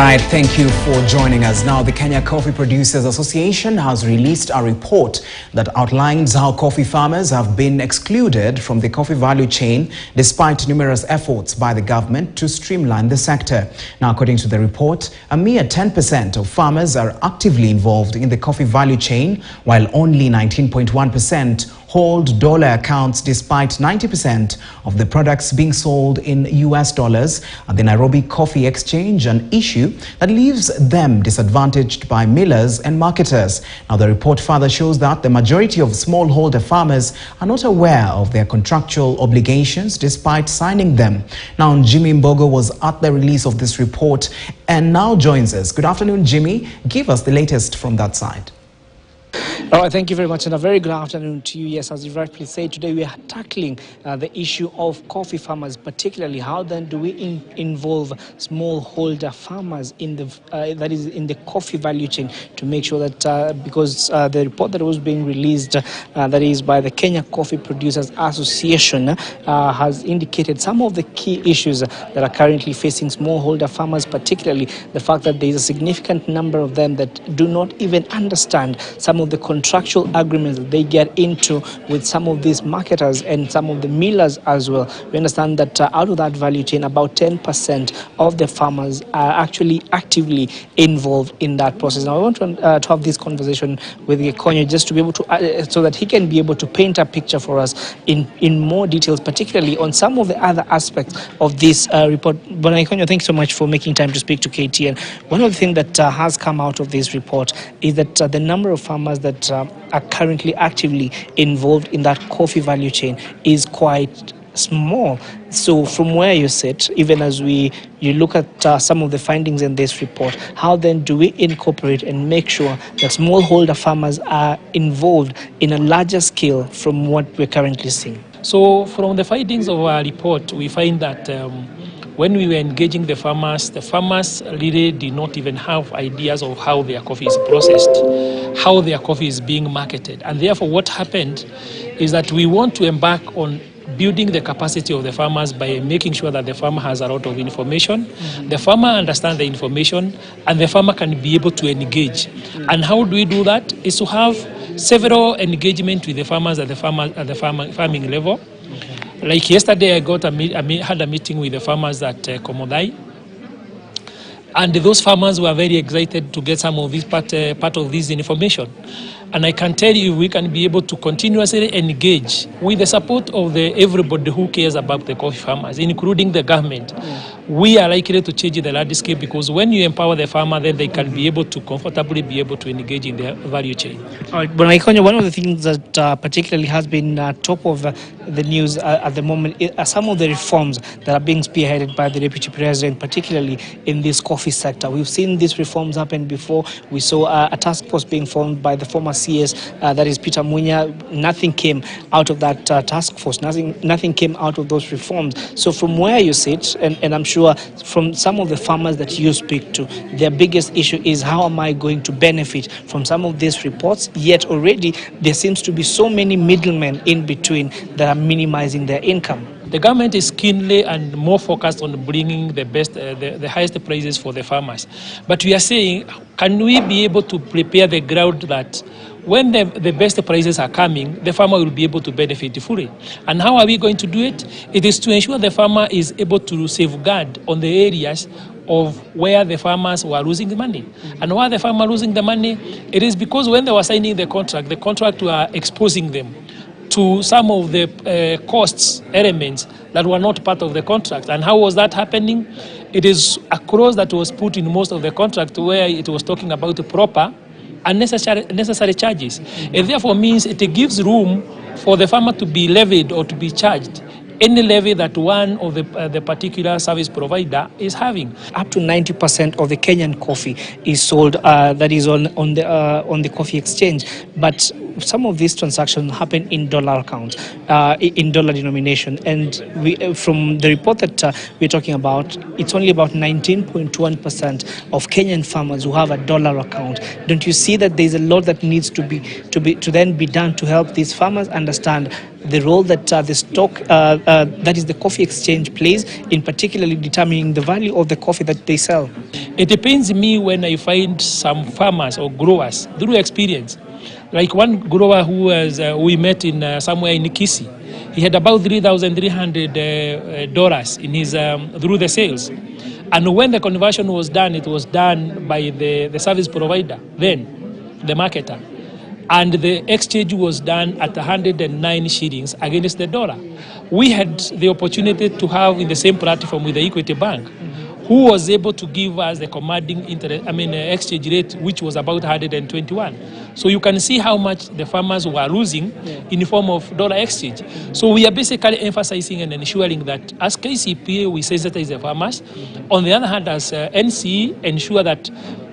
right, thank you for joining us. Now, the Kenya Coffee Producers Association has released a report that outlines how coffee farmers have been excluded from the coffee value chain despite numerous efforts by the government to streamline the sector. Now, according to the report, a mere 10% of farmers are actively involved in the coffee value chain, while only 19.1% hold dollar accounts despite 90% of the products being sold in US dollars at the Nairobi Coffee Exchange, an issue that leaves them disadvantaged by millers and marketers. Now, the report further shows that the majority of smallholder farmers are not aware of their contractual obligations despite signing them. Now, Jimmy Mbogo was at the release of this report and now joins us. Good afternoon, Jimmy. Give us the latest from that side. All right, thank you very much, and a very good afternoon to you. Yes, as you rightly said, today we are tackling the issue of coffee farmers, particularly how then do we involve smallholder farmers in the that is in the coffee value chain to make sure that because the report that was being released, that is by the Kenya Coffee Producers Association, has indicated some of the key issues that are currently facing smallholder farmers, particularly the fact that there is a significant number of them that do not even understand some of the contractual agreements that they get into with some of these marketers and some of the millers as well. We understand that out of that value chain, about 10% of the farmers are actually actively involved in that process. Now, I want to have this conversation with Gekonyo just to be able to, so that he can be able to paint a picture for us in more details, particularly on some of the other aspects of this report. But Gekonyo, thanks so much for making time to speak to KTN. One of the things that has come out of this report is that the number of farmers that are currently actively involved in that coffee value chain is quite small. So from where you sit, even as you look at some of the findings in this report, how then do we incorporate and make sure that smallholder farmers are involved in a larger scale from what we're currently seeing? So from the findings of our report, we find that when we were engaging the farmers really did not even have ideas of how their coffee is processed, how their coffee is being marketed. And therefore what happened is that we want to embark on building the capacity of the farmers by making sure that the farmer has a lot of information, the farmer understands the information, and the farmer can be able to engage. And how do we do that? Is to have several engagement with the farmers at the farming level. Like yesterday, I had a meeting with the farmers at Komodai, and those farmers were very excited to get some of this part of this information. And I can tell you, we can be able to continuously engage with the support of everybody who cares about the coffee farmers, including the government. We are likely to change the landscape, because when you empower the farmer, then they can be able to comfortably be able to engage in the value chain. All right, but Gekonyo, one of the things that particularly has been top of the news at the moment are some of the reforms that are being spearheaded by the Deputy President, particularly in this coffee sector. We've seen these reforms happen before. We saw a task force being formed by the former CS, that is Peter Munya. Nothing came out of that task force. Nothing came out of those reforms. So from where you sit, and I'm sure from some of the farmers that you speak to, their biggest issue is how am I going to benefit from some of these reports, yet already there seems to be so many middlemen in between that are minimizing their income. The government is keenly and more focused on bringing the best, the highest prices for the farmers. But we are saying, can we be able to prepare the ground that when the best prices are coming, the farmer will be able to benefit fully? And how are we going to do it? It is to ensure the farmer is able to safeguard on the areas of where the farmers were losing the money. And why the farmer losing the money? It is because when they were signing the contract were exposing them to some of the costs elements that were not part of the contract. And how was that happening? It is a clause that was put in most of the contract where it was talking about the proper and necessary charges. It therefore means it gives room for the farmer to be levied or to be charged any levy that one of the particular service provider is having. Up to 90% of the Kenyan coffee is sold that is on the coffee exchange. But some of these transactions happen in dollar accounts, in dollar denomination, and from the report that we're talking about, it's only about 19.1% of Kenyan farmers who have a dollar account. Don't you see that there's a lot that needs to then be done to help these farmers understand the role that the stock, that is the coffee exchange, plays in particularly determining the value of the coffee that they sell? It depends me when I find some farmers or growers through experience. Like one grower who we met in somewhere in Kisii, he had about $3,300 in his through the sales, and when the conversion was done, it was done by the service provider, then the marketer, and the exchange was done at 109 shillings against the dollar. We had the opportunity to have in the same platform with the Equity Bank, who was able to give us the commanding exchange rate, which was about 121. So you can see how much the farmers were losing in the form of dollar exchange. So we are basically emphasizing and ensuring that as KCPA, we sensitize the farmers. On the other hand, as NCE, ensure that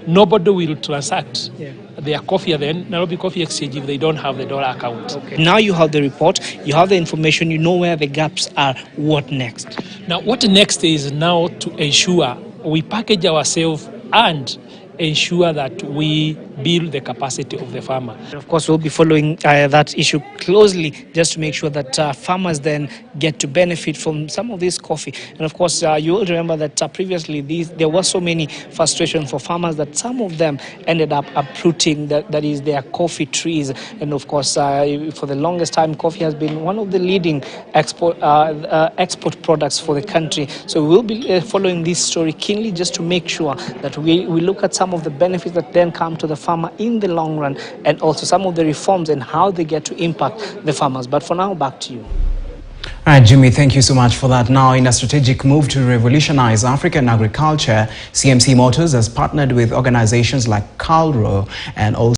nobody will transact their coffee at the Nairobi Coffee Exchange if they don't have the dollar account. Okay. Now you have the report, you have the information, you know where the gaps are. What next? Now, what next is now to ensure we package ourselves and ensure that we build the capacity of the farmer. Of course, we'll be following that issue closely just to make sure that farmers then get to benefit from some of this coffee. And of course, you will remember that previously there was so many frustrations for farmers that some of them ended up uprooting that is their coffee trees. And of course, for the longest time, coffee has been one of the leading export products for the country. So we'll be following this story keenly just to make sure that we look at some of the benefits that then come to the farmer in the long run, and also some of the reforms and how they get to impact the farmers. But for now, back to you. All right, Jimmy, thank you so much for that. Now, in a strategic move to revolutionize African agriculture, CMC Motors has partnered with organizations like Calro and also